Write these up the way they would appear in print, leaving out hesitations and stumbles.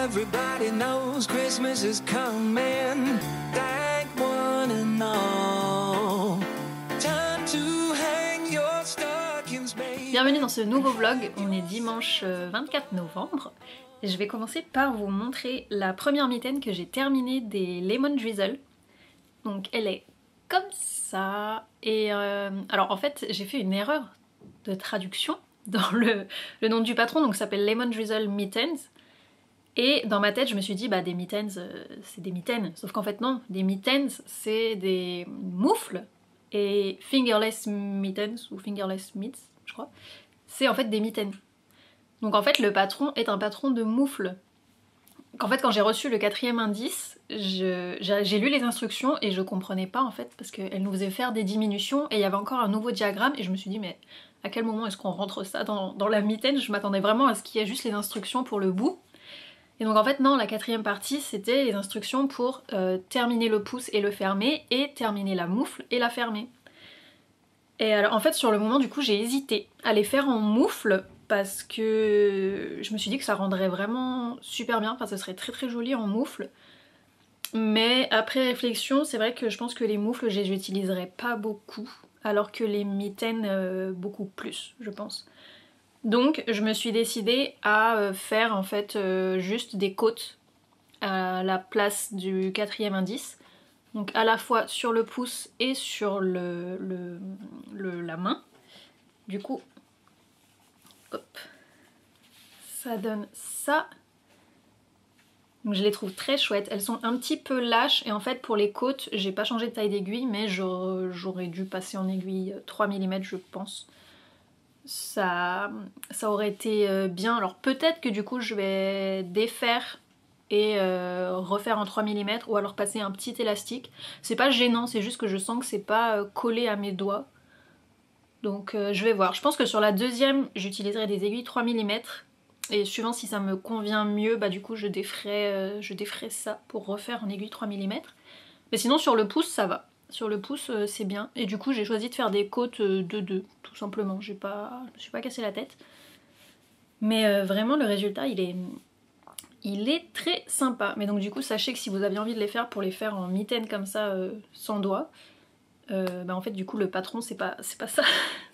Everybody knows Christmas is coming. Thank one and all. Time to hang your stockings, baby. Bienvenue dans ce nouveau vlog, on est dimanche 24 novembre. Et je vais commencer par vous montrer la première mitaine que j'ai terminée des Lemon Drizzle. Donc elle est comme ça. Et alors en fait j'ai fait une erreur de traduction dans le nom du patron, donc ça s'appelle Lemon Drizzle Mittens. Et dans ma tête je me suis dit bah des mittens c'est des mitaines, sauf qu'en fait non, des mittens c'est des moufles et fingerless mittens ou fingerless mitts je crois, c'est en fait des mitaines. Donc en fait le patron est un patron de moufles. En fait quand j'ai reçu le 4e indice, j'ai lu les instructions et je comprenais pas en fait parce qu'elle nous faisait faire des diminutions et il y avait encore un nouveau diagramme et je me suis dit mais à quel moment est-ce qu'on rentre ça dans la mitaine? Je m'attendais vraiment à ce qu'il y ait juste les instructions pour le bout. Et donc en fait non, la 4e partie c'était les instructions pour terminer le pouce et le fermer et terminer la moufle et la fermer. Et alors en fait sur le moment du coup j'ai hésité à les faire en moufle parce que je me suis dit que ça rendrait vraiment super bien, enfin ce serait très très joli en moufle. Mais après réflexion c'est vrai que je pense que les moufles je les utiliserai pas beaucoup alors que les mitaines beaucoup plus je pense. Donc je me suis décidée à faire en fait juste des côtes à la place du 4e indice. Donc à la fois sur le pouce et sur la main. Du coup, hop, ça donne ça. Donc je les trouve très chouettes. Elles sont un petit peu lâches et en fait pour les côtes, j'ai pas changé de taille d'aiguille mais j'aurais dû passer en aiguille 3 mm je pense. Ça aurait été bien. Alors peut-être que du coup je vais défaire et refaire en 3 mm ou alors passer un petit élastique. C'est pas gênant, c'est juste que je sens que c'est pas collé à mes doigts. Donc je vais voir. Je pense que sur la deuxième j'utiliserai des aiguilles 3 mm et suivant si ça me convient mieux, bah du coup je déferai ça pour refaire en aiguille 3 mm. Mais sinon sur le pouce ça va. Sur le pouce c'est bien et du coup j'ai choisi de faire des côtes de 2 tout simplement, je me suis pas cassé la tête. Mais vraiment le résultat il est très sympa. Mais donc du coup sachez que si vous avez envie de les faire pour les faire en mitaine comme ça sans doigts, bah en fait du coup le patron c'est pas ça.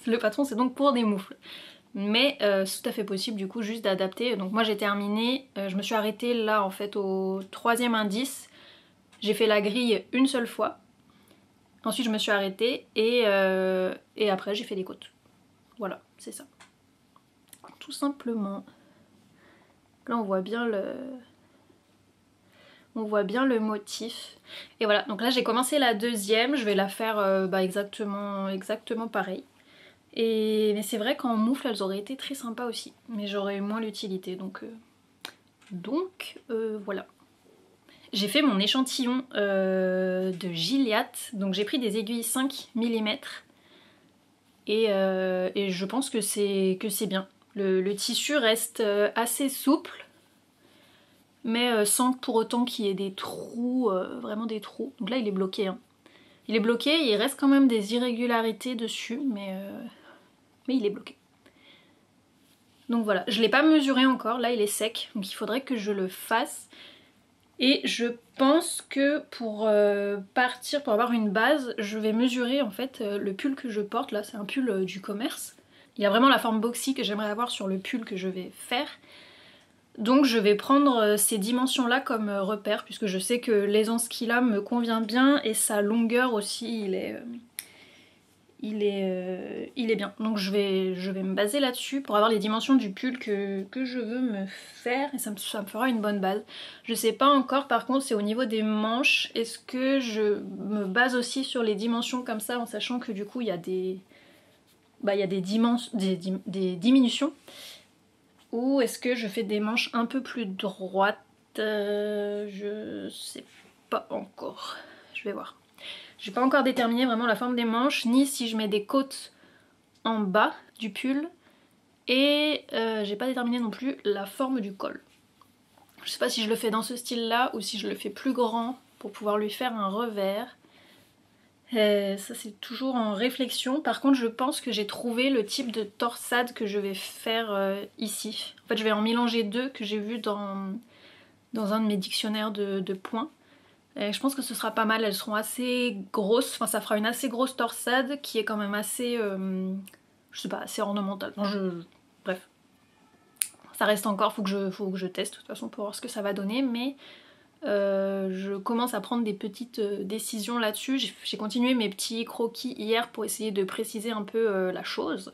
Le patron c'est donc pour des moufles. Mais c'est tout à fait possible du coup juste d'adapter. Donc moi j'ai terminé, je me suis arrêtée là en fait au 3e indice. J'ai fait la grille une seule fois. Ensuite je me suis arrêtée et après j'ai fait des côtes. Voilà, c'est ça. Tout simplement. Là on voit bien le motif. Et voilà, donc là j'ai commencé la deuxième, je vais la faire exactement pareil. Mais c'est vrai qu'en moufle elles auraient été très sympas aussi. Mais j'aurais eu moins l'utilité donc voilà. J'ai fait mon échantillon de Gilliatt, donc j'ai pris des aiguilles 5 mm et je pense que c'est bien. Le tissu reste assez souple, mais sans pour autant qu'il y ait des trous, vraiment des trous. Donc là il est bloqué, hein. Il est bloqué, il reste quand même des irrégularités dessus, mais il est bloqué. Donc voilà, je l'ai pas mesuré encore, là il est sec, donc il faudrait que je le fasse. Et je pense que pour partir, pour avoir une base, je vais mesurer en fait le pull que je porte. Là c'est un pull du commerce. Il a vraiment la forme boxy que j'aimerais avoir sur le pull que je vais faire. Donc je vais prendre ces dimensions là comme repère puisque je sais que l'aisance qu'il a me convient bien et sa longueur aussi il est bien. Donc je vais me baser là-dessus pour avoir les dimensions du pull que je veux me faire et ça me fera une bonne base. Je sais pas encore par contre, c'est au niveau des manches. Est-ce que je me base aussi sur les dimensions comme ça en sachant que du coup il y a des diminutions, ou est-ce que je fais des manches un peu plus droites? Je sais pas encore. Je vais voir. J'ai pas encore déterminé vraiment la forme des manches, ni si je mets des côtes en bas du pull. Et j'ai pas déterminé non plus la forme du col. Je sais pas si je le fais dans ce style-là ou si je le fais plus grand pour pouvoir lui faire un revers. Ça c'est toujours en réflexion. Par contre je pense que j'ai trouvé le type de torsade que je vais faire ici. En fait je vais en mélanger deux que j'ai vu dans dans un de mes dictionnaires de points. Et je pense que ce sera pas mal, elles seront assez grosses, enfin ça fera une assez grosse torsade qui est quand même assez, je sais pas, assez ornementale. Bref, ça reste encore, faut que je teste de toute façon pour voir ce que ça va donner, mais je commence à prendre des petites décisions là-dessus. J'ai continué mes petits croquis hier pour essayer de préciser un peu la chose.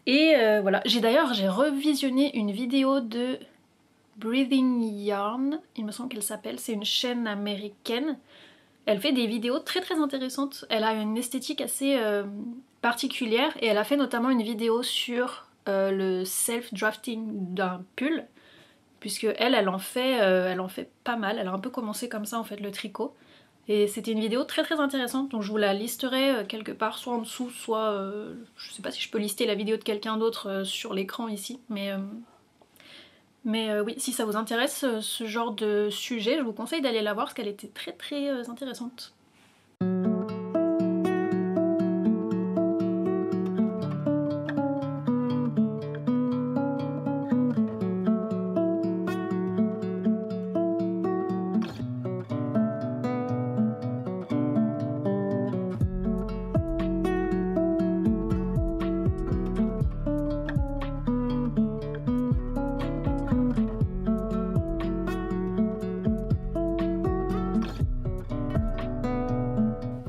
Et voilà, j'ai revisionné une vidéo de Breathing Yarn, il me semble qu'elle s'appelle, c'est une chaîne américaine. Elle fait des vidéos très très intéressantes, elle a une esthétique assez particulière et elle a fait notamment une vidéo sur le self-drafting d'un pull, puisque elle en fait pas mal, elle a un peu commencé comme ça en fait le tricot. Et c'était une vidéo très très intéressante, donc je vous la listerai quelque part, soit en dessous, soit... je sais pas si je peux lister la vidéo de quelqu'un d'autre sur l'écran ici, mais oui, si ça vous intéresse ce genre de sujet, je vous conseille d'aller la voir parce qu'elle était très très intéressante.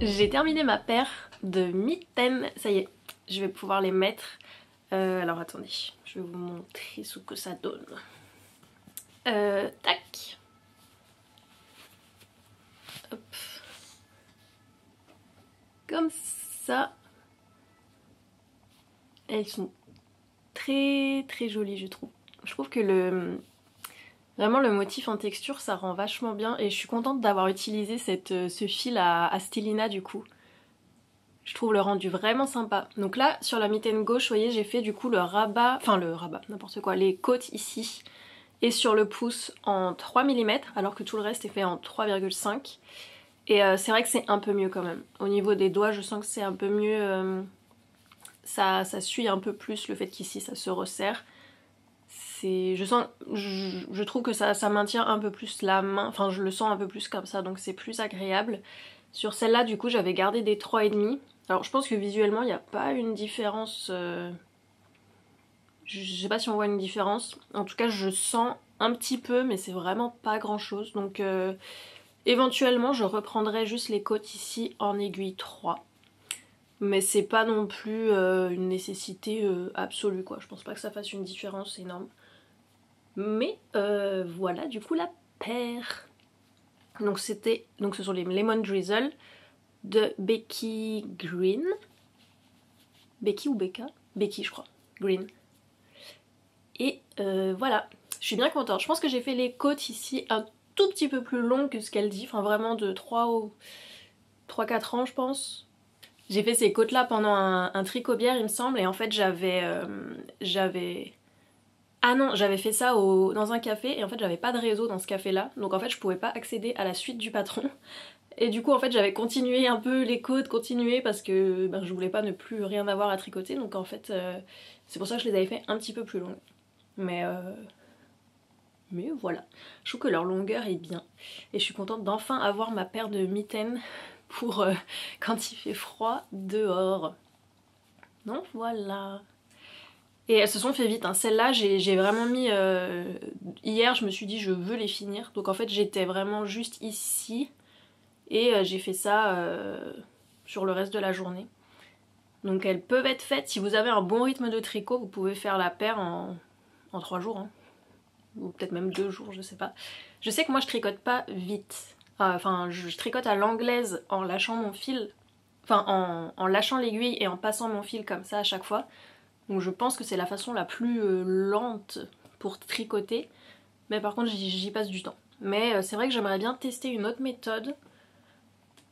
J'ai terminé ma paire de mitaines, ça y est, je vais pouvoir les mettre. Alors attendez, je vais vous montrer ce que ça donne. Tac. Hop. Comme ça. Elles sont très très jolies je trouve. Je trouve que vraiment le motif en texture ça rend vachement bien et je suis contente d'avoir utilisé ce fil à Stylina du coup. Je trouve le rendu vraiment sympa. Donc là sur la mitaine gauche, vous voyez j'ai fait du coup le rabat, n'importe quoi, les côtes ici et sur le pouce en 3 mm alors que tout le reste est fait en 3,5. Et c'est vrai que c'est un peu mieux quand même. Au niveau des doigts je sens que c'est un peu mieux, ça suit un peu plus le fait qu'ici ça se resserre. Je trouve que ça maintient un peu plus la main, enfin je le sens un peu plus comme ça donc c'est plus agréable. Sur celle-là du coup j'avais gardé des 3,5. Alors je pense que visuellement il n'y a pas une différence, je sais pas si on voit une différence, en tout cas je sens un petit peu mais c'est vraiment pas grand chose donc éventuellement je reprendrai juste les côtes ici en aiguille 3. Mais c'est pas non plus une nécessité absolue quoi, je pense pas que ça fasse une différence énorme. Mais voilà du coup la paire. Donc ce sont les Lemon Drizzle de Becky Green. Becky ou Becca? Becky je crois, Green. Et voilà, je suis bien contente. Je pense que j'ai fait les côtes ici un tout petit peu plus longues que ce qu'elle dit, enfin vraiment de 3-4 ans je pense. J'ai fait ces côtes là pendant un tricot-bière il me semble et en fait j'avais fait ça dans un café et en fait j'avais pas de réseau dans ce café là donc en fait je pouvais pas accéder à la suite du patron et du coup en fait j'avais continué un peu les côtes, parce que je voulais pas ne plus rien avoir à tricoter donc en fait c'est pour ça que je les avais fait un petit peu plus longues. Mais voilà, je trouve que leur longueur est bien et je suis contente d'enfin avoir ma paire de mitaines pour quand il fait froid dehors. Donc voilà. Et elles se sont fait vite, hein. Celles-là j'ai vraiment mis... hier je me suis dit je veux les finir. Donc en fait j'étais vraiment juste ici. Et j'ai fait ça sur le reste de la journée. Donc elles peuvent être faites. Si vous avez un bon rythme de tricot, vous pouvez faire la paire en 3 jours. Hein. Ou peut-être même 2 jours, je sais pas. Je sais que moi je tricote pas vite. Enfin je tricote à l'anglaise en lâchant mon fil. Enfin en lâchant l'aiguille et en passant mon fil comme ça à chaque fois. Donc je pense que c'est la façon la plus lente pour tricoter. Mais par contre j'y passe du temps. Mais c'est vrai que j'aimerais bien tester une autre méthode.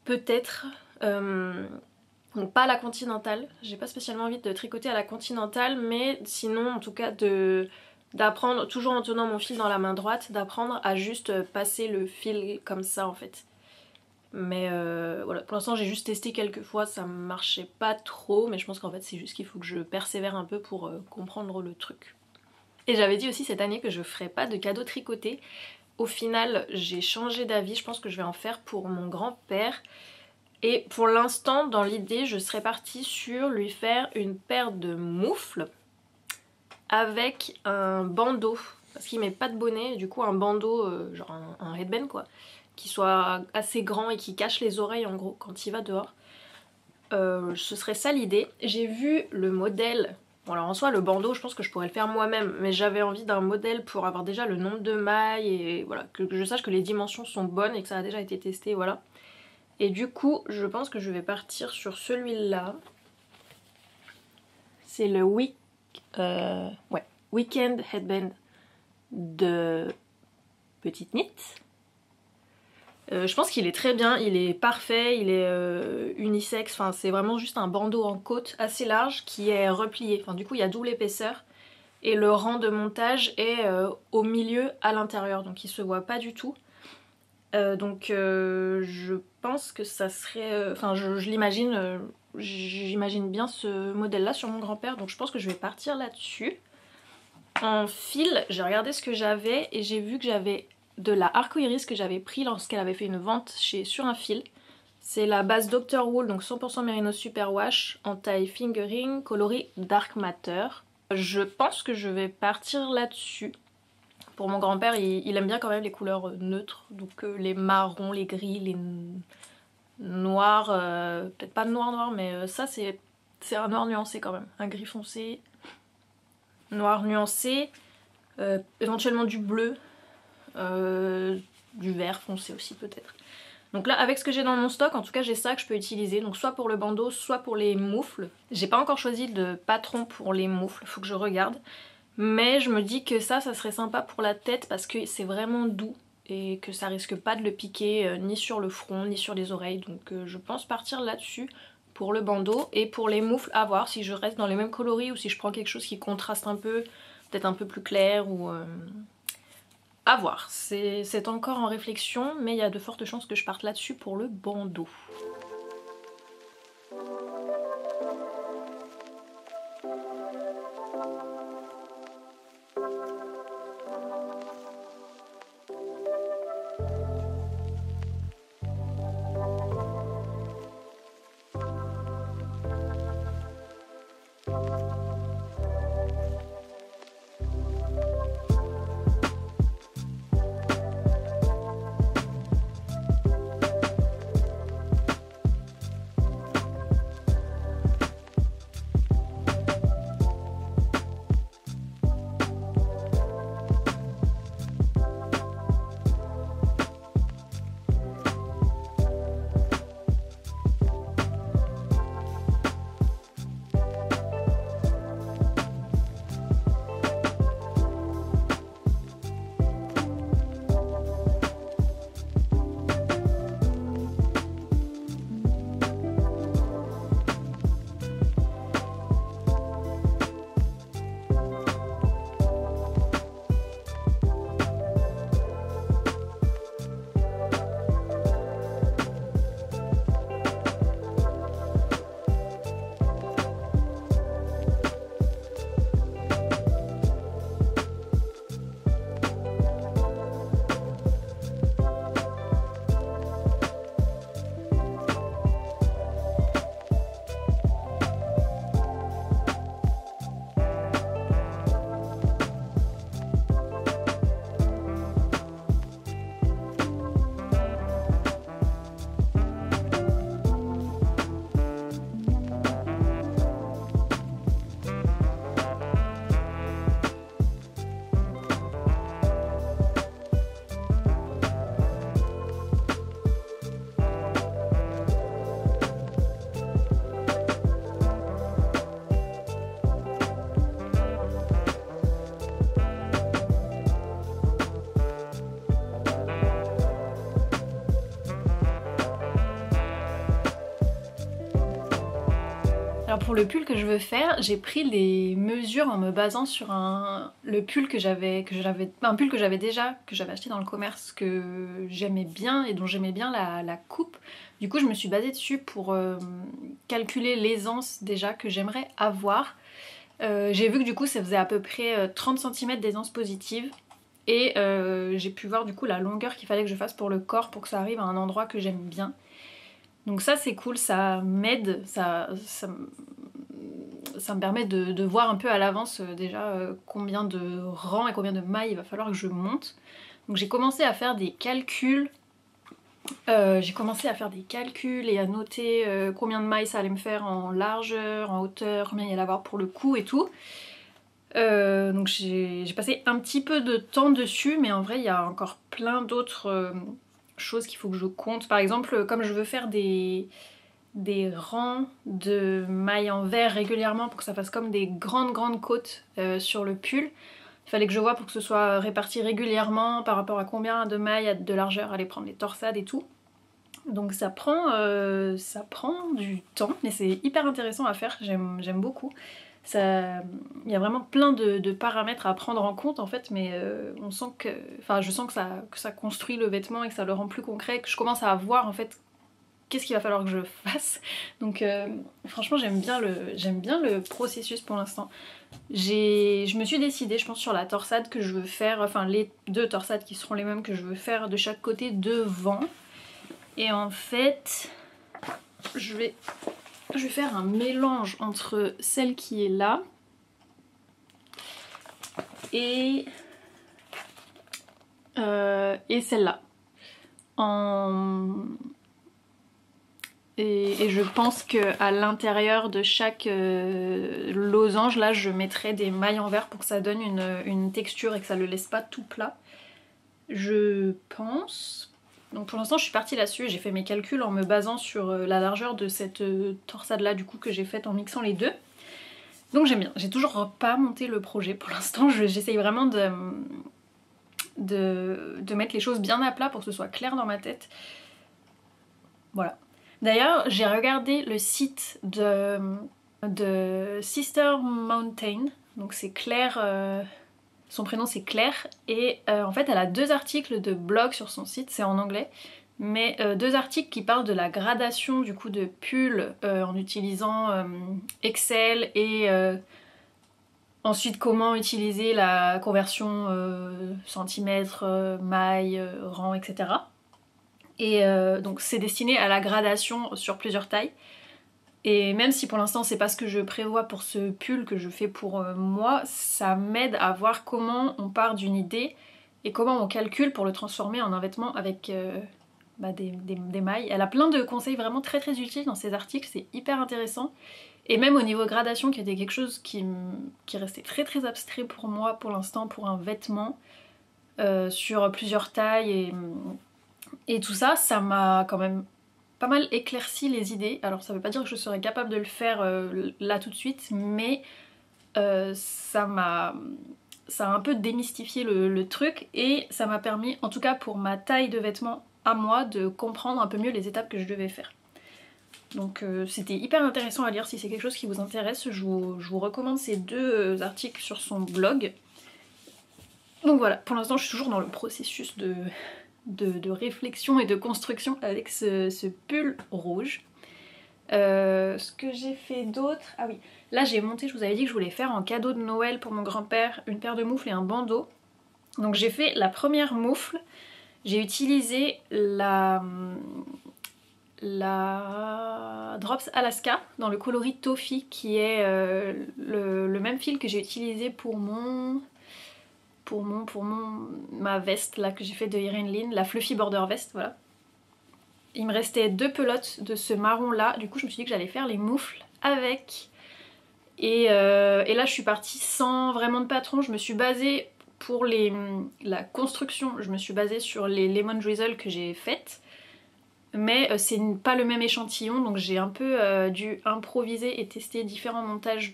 Peut-être, donc pas à la continentale, j'ai pas spécialement envie de tricoter à la continentale, mais sinon en tout cas d'apprendre, toujours en tenant mon fil dans la main droite, d'apprendre à juste passer le fil comme ça en fait. Mais voilà, pour l'instant j'ai juste testé quelques fois, ça marchait pas trop, mais je pense qu'en fait c'est juste qu'il faut que je persévère un peu pour comprendre le truc. Et j'avais dit aussi cette année que je ferais pas de cadeaux tricotés, au final j'ai changé d'avis, je pense que je vais en faire pour mon grand-père. Et pour l'instant, dans l'idée, je serais partie sur lui faire une paire de moufles avec un bandeau. Parce qu'il met pas de bonnet, du coup un bandeau, genre un headband quoi, qui soit assez grand et qui cache les oreilles en gros quand il va dehors. Ce serait ça l'idée. J'ai vu le modèle. Bon alors en soi le bandeau je pense que je pourrais le faire moi-même, mais j'avais envie d'un modèle pour avoir déjà le nombre de mailles et voilà, que je sache que les dimensions sont bonnes et que ça a déjà été testé, voilà. Et du coup je pense que je vais partir sur celui-là. C'est le Weekend Headband de Petite Knit. Je pense qu'il est très bien, il est parfait, il est unisexe, enfin c'est vraiment juste un bandeau en côte assez large qui est replié, enfin du coup il y a double épaisseur et le rang de montage est au milieu à l'intérieur, donc il se voit pas du tout. Je pense que ça serait, enfin je l'imagine, j'imagine bien ce modèle là sur mon grand-père, donc je pense que je vais partir là-dessus. En fil, j'ai regardé ce que j'avais et j'ai vu que j'avais de la arco-iris que j'avais pris lorsqu'elle avait fait une vente sur un fil. C'est la base Dr. Wool, donc 100% Merino Superwash en taille fingering, coloris Dark Matter. Je pense que je vais partir là-dessus. Pour mon grand-père, il aime bien quand même les couleurs neutres, donc les marrons, les gris, les noirs, peut-être pas de noir, mais ça c'est un noir nuancé quand même, un gris foncé, noir nuancé, éventuellement du bleu. Du vert foncé aussi peut-être. Donc là avec ce que j'ai dans mon stock, en tout cas j'ai ça que je peux utiliser, donc soit pour le bandeau, soit pour les moufles. J'ai pas encore choisi de patron pour les moufles, faut que je regarde. Mais je me dis que ça serait sympa pour la tête parce que c'est vraiment doux et que ça risque pas de le piquer ni sur le front ni sur les oreilles. Donc je pense partir là-dessus pour le bandeau. Et pour les moufles, à voir si je reste dans les mêmes coloris ou si je prends quelque chose qui contraste un peu, peut-être un peu plus clair ou... À voir, c'est encore en réflexion, mais il y a de fortes chances que je parte là-dessus pour le bandeau. Alors pour le pull que je veux faire, j'ai pris les mesures en me basant sur le pull que j'avais déjà, que j'avais acheté dans le commerce, que j'aimais bien et dont j'aimais bien la coupe. Du coup je me suis basée dessus pour calculer l'aisance déjà que j'aimerais avoir. J'ai vu que du coup ça faisait à peu près 30 cm d'aisance positive. et j'ai pu voir du coup la longueur qu'il fallait que je fasse pour le corps pour que ça arrive à un endroit que j'aime bien. Donc ça c'est cool, ça m'aide, ça me permet de voir un peu à l'avance déjà combien de rangs et combien de mailles il va falloir que je monte. Donc j'ai commencé à faire des calculs. Et à noter combien de mailles ça allait me faire en largeur, en hauteur, combien il allait avoir pour le cou et tout. Donc j'ai passé un petit peu de temps dessus, mais en vrai il y a encore plein d'autres choses qu'il faut que je compte. Par exemple, comme je veux faire des rangs de mailles en verre régulièrement pour que ça fasse comme des grandes côtes sur le pull, il fallait que je vois pour que ce soit réparti régulièrement par rapport à combien de mailles de largeur allaient prendre les torsades et tout. Donc ça prend du temps, mais c'est hyper intéressant à faire, j'aime beaucoup. Il y a vraiment plein de paramètres à prendre en compte en fait, mais je sens que ça construit le vêtement et que ça le rend plus concret, que je commence à voir en fait qu'est-ce qu'il va falloir que je fasse. Donc franchement j'aime bien le processus pour l'instant. Je me suis décidée, je pense, sur la torsade que je veux faire, enfin les 2 torsades qui seront les mêmes que je veux faire de chaque côté devant. Et en fait, je vais faire un mélange entre celle qui est là et celle-là. Et je pense qu'à l'intérieur de chaque losange, là, je mettrai des mailles en verre pour que ça donne une texture et que ça le laisse pas tout plat. Je pense. Donc pour l'instant, je suis partie là-dessus et j'ai fait mes calculs en me basant sur la largeur de cette torsade-là, du coup, que j'ai faite en mixant les deux. Donc j'aime bien. J'ai toujours pas monté le projet pour l'instant. J'essaye vraiment de mettre les choses bien à plat pour que ce soit clair dans ma tête. Voilà. D'ailleurs, j'ai regardé le site de Sister Mountain, donc c'est Claire, son prénom c'est Claire, et en fait elle a 2 articles de blog sur son site, c'est en anglais, mais 2 articles qui parlent de la gradation du coup de pull en utilisant Excel et ensuite comment utiliser la conversion centimètres, mailles, rang, etc. Et donc c'est destiné à la gradation sur plusieurs tailles. Et même si pour l'instant c'est pas ce que je prévois pour ce pull que je fais pour moi, ça m'aide à voir comment on part d'une idée et comment on calcule pour le transformer en un vêtement avec des mailles. Elle a plein de conseils vraiment très utiles dans ces articles, c'est hyper intéressant. Et même au niveau gradation, qui était quelque chose qui restait très abstrait pour moi pour l'instant, pour un vêtement, sur plusieurs tailles et tout ça, ça m'a quand même pas mal éclairci les idées. Alors ça veut pas dire que je serais capable de le faire là tout de suite, mais ça a un peu démystifié le truc et ça m'a permis, en tout cas pour ma taille de vêtements à moi, de comprendre un peu mieux les étapes que je devais faire. Donc c'était hyper intéressant à lire. Si c'est quelque chose qui vous intéresse, je vous recommande ces 2 articles sur son blog. Donc voilà, pour l'instant je suis toujours dans le processus de réflexion et de construction avec ce pull rouge. Ce que j'ai fait d'autre... Ah oui, là j'ai monté, je vous avais dit que je voulais faire en cadeau de Noël pour mon grand-père une paire de moufles et un bandeau. Donc j'ai fait la première moufle, j'ai utilisé la Drops Alaska dans le coloris Toffee qui est le même fil que j'ai utilisé pour ma veste là que j'ai fait de Erin Lin, la Fluffy Border Vest, voilà. Il me restait 2 pelotes de ce marron là, du coup je me suis dit que j'allais faire les moufles avec. Et là je suis partie sans vraiment de patron, je me suis basée pour la construction, je me suis basée sur les Lemon Drizzle que j'ai faites. Mais c'est pas le même échantillon, donc j'ai un peu dû improviser et tester différents montages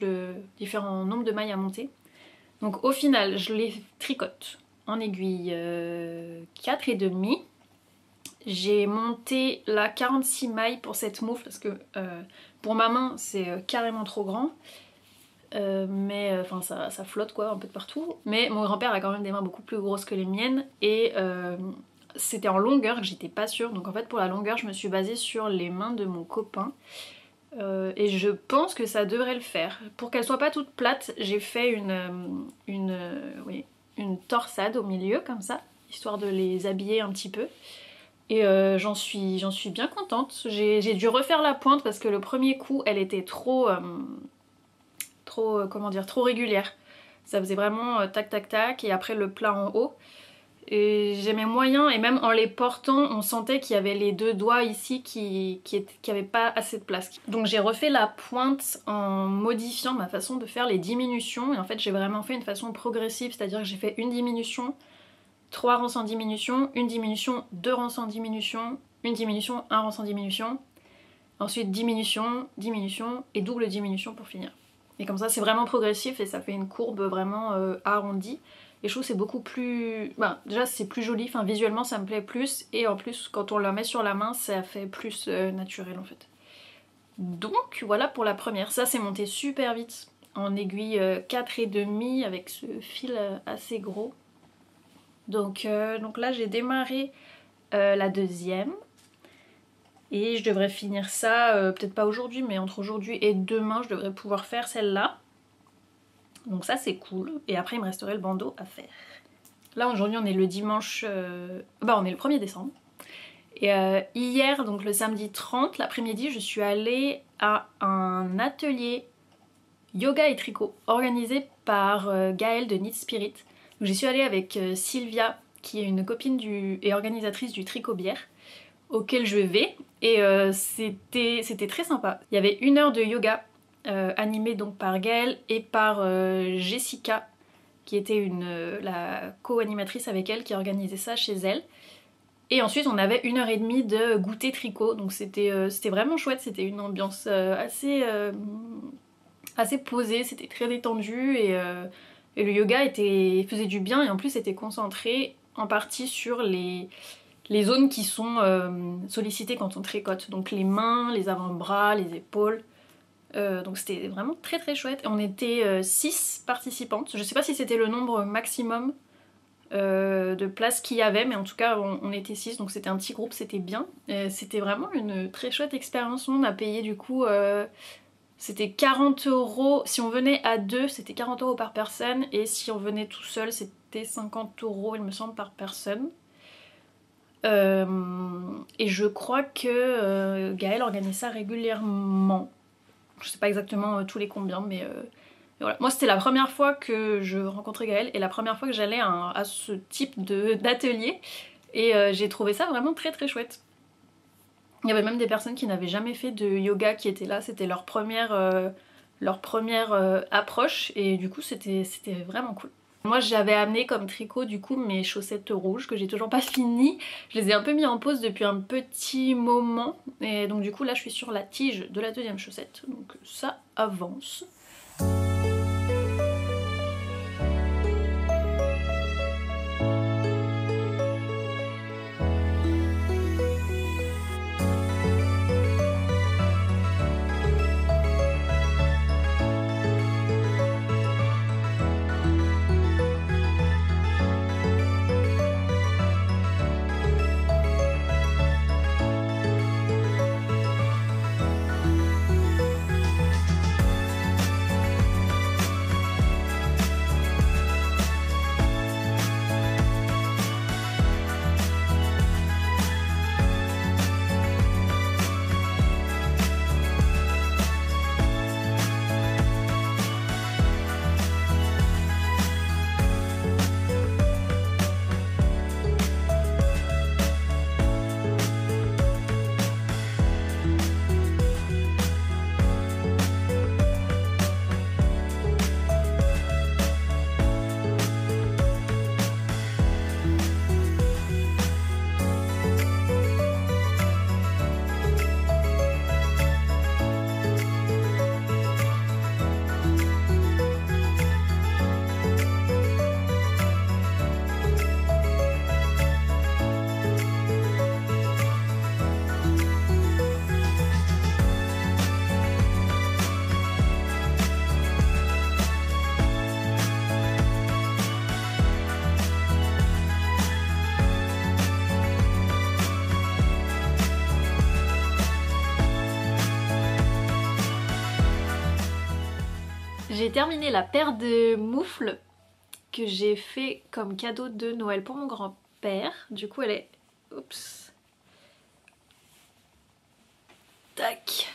différents nombres de mailles à monter. Donc au final, je les tricote en aiguille 4,5. J'ai monté la 46 mailles pour cette moufle parce que pour ma main c'est carrément trop grand. Mais enfin ça flotte quoi un peu de partout. Mais mon grand-père a quand même des mains beaucoup plus grosses que les miennes et c'était en longueur que j'étais pas sûre. Donc en fait pour la longueur je me suis basée sur les mains de mon copain. Et je pense que ça devrait le faire. Pour qu'elle soit pas toute plate, j'ai fait une torsade au milieu comme ça, histoire de les habiller un petit peu. Et j'en suis bien contente. J'ai dû refaire la pointe parce que le premier coup elle était trop régulière. Ça faisait vraiment tac tac tac et après le plat en haut. Et j'aimais moyen, et même en les portant on sentait qu'il y avait les deux doigts ici qui avaient pas assez de place. Donc j'ai refait la pointe en modifiant ma façon de faire les diminutions, et en fait j'ai vraiment fait une façon progressive, c'est-à-dire que j'ai fait une diminution, 3 rangs sans diminution, une diminution, 2 rangs sans diminution, une diminution, 1 rang sans diminution, ensuite diminution, diminution et double diminution pour finir. Et comme ça c'est vraiment progressif et ça fait une courbe vraiment arrondie. Et je trouve que c'est beaucoup plus... déjà c'est plus joli, enfin visuellement ça me plaît plus, et en plus quand on la met sur la main ça fait plus naturel en fait. Donc voilà pour la première. Ça c'est monté super vite en aiguille 4,5 avec ce fil assez gros. Donc là j'ai démarré la deuxième. Et je devrais finir ça, peut-être pas aujourd'hui, mais entre aujourd'hui et demain je devrais pouvoir faire celle-là. Donc ça c'est cool, et après il me resterait le bandeau à faire. Là aujourd'hui on est le dimanche, on est le 1er décembre. Et hier, donc le samedi 30, l'après-midi, je suis allée à un atelier yoga et tricot organisé par Gaëlle de Knit Spirit. J'y suis allée avec Sylvia, qui est une copine et organisatrice du Tricot Bière, auquel je vais, et c'était très sympa. Il y avait 1 heure de yoga, animée donc par Gaëlle et par Jessica, qui était la co-animatrice avec elle, qui organisait ça chez elle. Et ensuite on avait 1h30 de goûter tricot, donc c'était vraiment chouette, c'était une ambiance assez posée, c'était très détendu, et le yoga faisait du bien, et en plus c'était concentré en partie sur les zones qui sont sollicitées quand on tricote, donc les mains, les avant-bras, les épaules. Donc c'était vraiment très très chouette. On était 6 participantes, je sais pas si c'était le nombre maximum de places qu'il y avait, mais en tout cas on était 6, donc c'était un petit groupe, c'était bien. C'était vraiment une très chouette expérience. On a payé du coup, c'était 40 €, si on venait à 2 c'était 40 € par personne, et si on venait tout seul c'était 50 € il me semble par personne. Et je crois que Gaëlle organise ça régulièrement. Je sais pas exactement tous les combien, mais voilà. Moi c'était la première fois que je rencontrais Gaëlle et la première fois que j'allais à ce type d'atelier, et j'ai trouvé ça vraiment très très chouette. Il y avait même des personnes qui n'avaient jamais fait de yoga qui étaient là, c'était leur première approche, et du coup c'était vraiment cool. Moi j'avais amené comme tricot du coup mes chaussettes rouges que j'ai toujours pas fini. Je les ai un peu mis en pause depuis un petit moment, et donc du coup là je suis sur la tige de la deuxième chaussette, donc ça avance. J'ai terminé la paire de moufles que j'ai fait comme cadeau de Noël pour mon grand-père. Du coup elle est... Oups. Tac.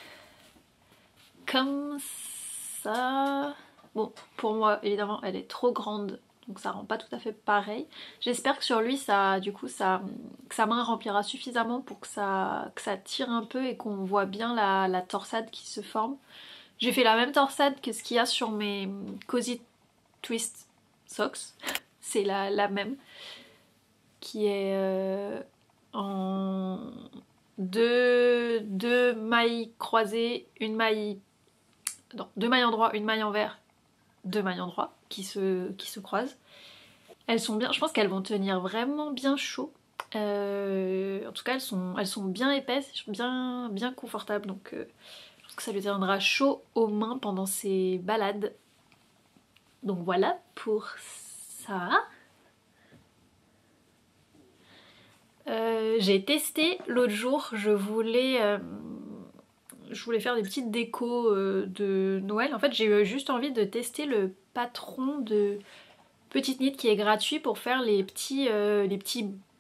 Comme ça. Bon, pour moi évidemment elle est trop grande, donc ça rend pas tout à fait pareil. J'espère que sur lui ça, du coup, que sa main remplira suffisamment pour que ça tire un peu et qu'on voit bien la torsade qui se forme. J'ai fait la même torsade que ce qu'il y a sur mes Cozy Twist Socks. C'est la même. Qui est en deux mailles croisées, une maille... Non, 2 mailles en droit, une maille envers, 2 mailles en droit qui se croisent. Elles sont bien, je pense qu'elles vont tenir vraiment bien chaud. En tout cas elles sont bien épaisses, bien confortables, donc je pense que ça lui tiendra chaud aux mains pendant ses balades. Donc voilà pour ça. J'ai testé l'autre jour, je voulais faire des petites décos de Noël. En fait j'ai eu juste envie de tester le patron de Petite Knit qui est gratuit pour faire les petits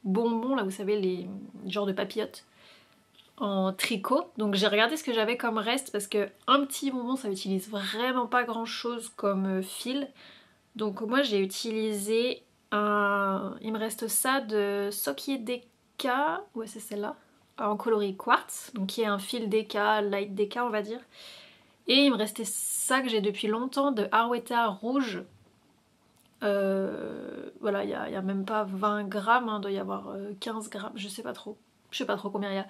bonbons là, vous savez, les genres de papillotes en tricot. Donc j'ai regardé ce que j'avais comme reste parce que un petit bonbon ça utilise vraiment pas grand chose comme fil. Donc moi j'ai utilisé il me reste ça de Sokier DK, ouais c'est celle-là, en coloris quartz, donc qui est un fil DK, light DK on va dire. Et il me restait ça que j'ai depuis longtemps de Harwetta rouge. Voilà, il y a même pas 20 grammes, il doit y avoir 15 grammes, je sais pas trop combien il y a.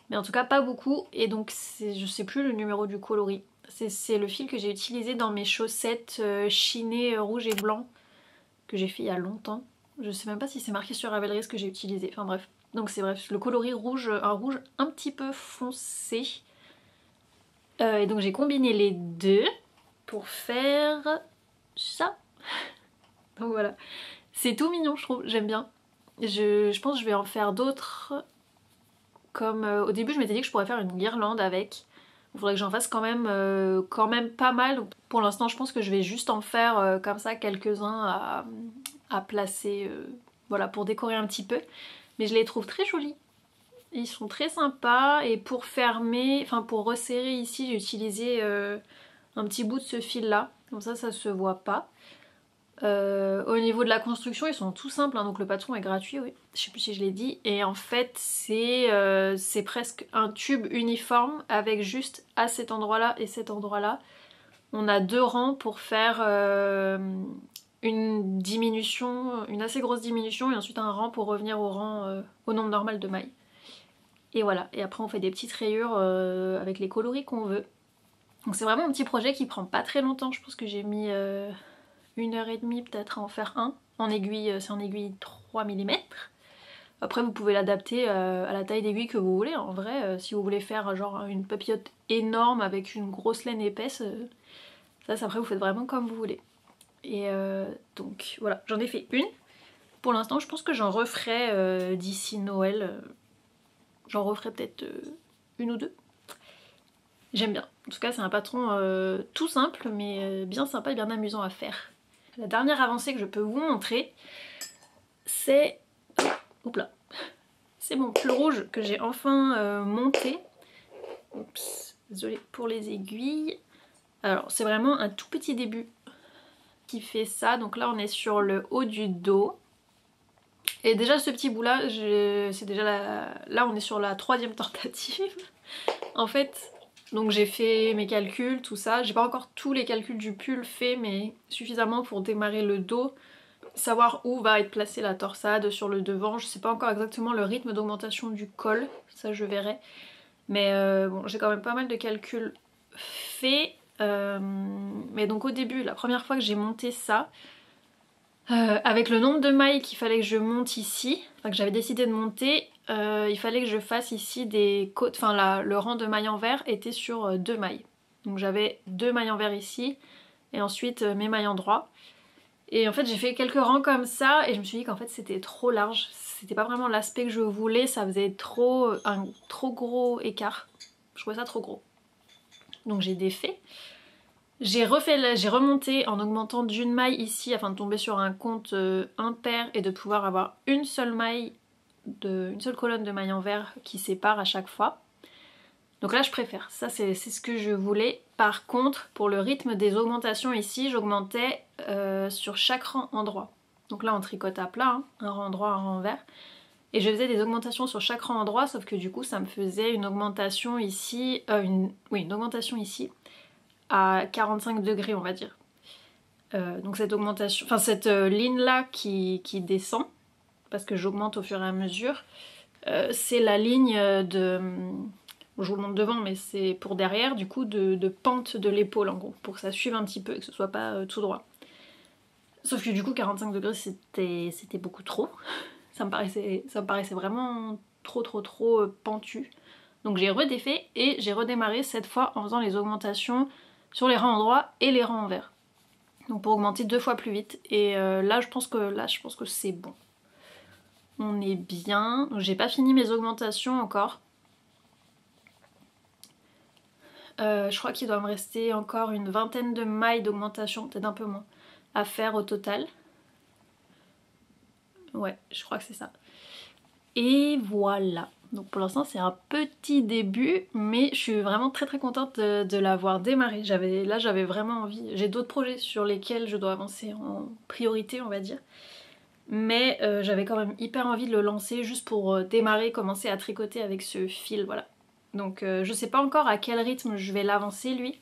Mais en tout cas pas beaucoup, et donc je sais plus le numéro du coloris. C'est le fil que j'ai utilisé dans mes chaussettes chinées rouge et blanc que j'ai fait il y a longtemps. Je sais même pas si c'est marqué sur Ravelry ce que j'ai utilisé, enfin bref. Donc c'est bref, le coloris rouge, un rouge un petit peu foncé. Et donc j'ai combiné les deux pour faire ça. Donc voilà, c'est tout mignon je trouve, j'aime bien. Je pense que je vais en faire d'autres. Comme au début je m'étais dit que je pourrais faire une guirlande avec. Il faudrait que j'en fasse quand même pas mal. Donc, pour l'instant je pense que je vais juste en faire comme ça quelques-uns à placer voilà, pour décorer un petit peu. Mais je les trouve très jolis. Ils sont très sympas, et pour fermer, enfin pour resserrer ici j'ai utilisé un petit bout de ce fil là. Comme ça se voit pas. Au niveau de la construction ils sont tout simples, hein, donc le patron est gratuit, oui, je sais plus si je l'ai dit, et en fait c'est presque un tube uniforme avec juste à cet endroit là et cet endroit là on a 2 rangs pour faire une diminution, une assez grosse diminution, et ensuite un rang pour revenir au nombre normal de mailles. Et voilà, et après on fait des petites rayures avec les coloris qu'on veut. Donc c'est vraiment un petit projet qui prend pas très longtemps, je pense que j'ai mis 1h30 peut-être à en faire un. En aiguille, c'est en aiguille 3 mm. Après vous pouvez l'adapter à la taille d'aiguille que vous voulez. En vrai, si vous voulez faire genre une papillote énorme avec une grosse laine épaisse, ça après vous faites vraiment comme vous voulez. Et donc voilà, j'en ai fait une. Pour l'instant je pense que j'en referai d'ici Noël. J'en referai peut-être une ou deux. J'aime bien. En tout cas c'est un patron tout simple mais bien sympa et bien amusant à faire. La dernière avancée que je peux vous montrer, c'est... Oups là. C'est mon pull rouge que j'ai enfin monté. Oups, désolée pour les aiguilles. Alors c'est vraiment un tout petit début qui fait ça. Donc là on est sur le haut du dos. Et déjà ce petit bout là, c'est déjà là on est sur la 3e tentative. En fait, donc j'ai fait mes calculs, tout ça. J'ai pas encore tous les calculs du pull faits, mais suffisamment pour démarrer le dos. Savoir où va être placée la torsade sur le devant. Je sais pas encore exactement le rythme d'augmentation du col, ça je verrai. Mais bon, j'ai quand même pas mal de calculs faits. Mais donc au début, la première fois que j'ai monté ça, avec le nombre de mailles qu'il fallait que je monte ici, enfin que j'avais décidé de monter, il fallait que je fasse ici des côtes, enfin le rang de mailles en vert était sur 2 mailles. Donc j'avais 2 mailles en vert ici, et ensuite mes mailles en droit. Et en fait j'ai fait quelques rangs comme ça, et je me suis dit qu'en fait c'était trop large, c'était pas vraiment l'aspect que je voulais, ça faisait un trop gros écart. Je trouvais ça trop gros. Donc j'ai défait. J'ai remonté en augmentant d'une maille ici afin de tomber sur un compte impair et de pouvoir avoir une seule colonne de mailles en vert qui sépare à chaque fois. Donc là je préfère, ça c'est ce que je voulais. Par contre pour le rythme des augmentations ici, j'augmentais sur chaque rang endroit. Donc là on tricote à plat, hein, un rang droit, un rang vert. Et je faisais des augmentations sur chaque rang endroit, sauf que du coup ça me faisait une augmentation ici, une augmentation ici à 45 degrés on va dire. Donc cette augmentation, enfin cette ligne là qui descend, parce que j'augmente au fur et à mesure, c'est la ligne de... je vous le montre devant mais c'est pour derrière du coup de pente de l'épaule en gros, pour que ça suive un petit peu et que ce soit pas tout droit. Sauf que du coup 45 degrés c'était beaucoup trop, ça me paraissait vraiment trop pentu. Donc j'ai redéfait et j'ai redémarré cette fois en faisant les augmentations sur les rangs endroits et les rangs envers. Donc pour augmenter 2 fois plus vite. Et là je pense que c'est bon. On est bien. J'ai pas fini mes augmentations encore. Je crois qu'il doit me rester encore une vingtaine de mailles d'augmentation, peut-être un peu moins, à faire au total. Ouais, je crois que c'est ça. Et voilà. Donc pour l'instant c'est un petit début, mais je suis vraiment très contente de l'avoir démarré. Là j'avais vraiment envie, j'ai d'autres projets sur lesquels je dois avancer en priorité on va dire. Mais j'avais quand même hyper envie de le lancer juste pour démarrer, commencer à tricoter avec ce fil, voilà. Donc je sais pas encore à quel rythme je vais l'avancer lui,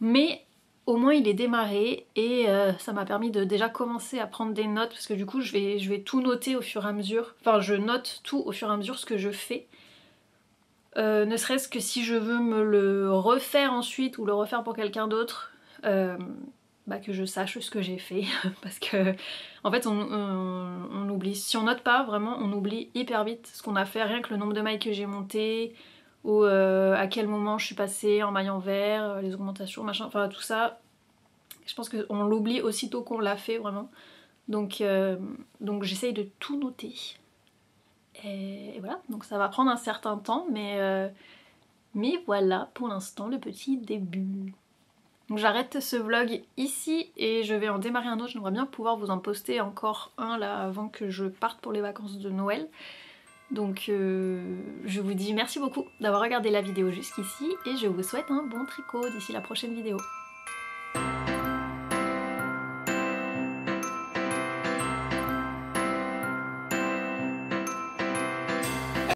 mais au moins il est démarré et ça m'a permis de déjà commencer à prendre des notes parce que du coup je vais tout noter au fur et à mesure. Enfin je note tout au fur et à mesure ce que je fais. Ne serait-ce que si je veux me le refaire ensuite ou le refaire pour quelqu'un d'autre, que je sache ce que j'ai fait. Parce que en fait on oublie, si on note pas vraiment on oublie hyper vite ce qu'on a fait, rien que le nombre de mailles que j'ai monté, ou à quel moment je suis passée en maille en vert, les augmentations, machin, enfin tout ça, je pense qu'on l'oublie aussitôt qu'on l'a fait vraiment. Donc j'essaye de tout noter. Et voilà, donc ça va prendre un certain temps, mais voilà pour l'instant le petit début. Donc j'arrête ce vlog ici et je vais en démarrer un autre. J'aimerais bien pouvoir vous en poster encore un là avant que je parte pour les vacances de Noël. Donc je vous dis merci beaucoup d'avoir regardé la vidéo jusqu'ici et je vous souhaite un bon tricot d'ici la prochaine vidéo.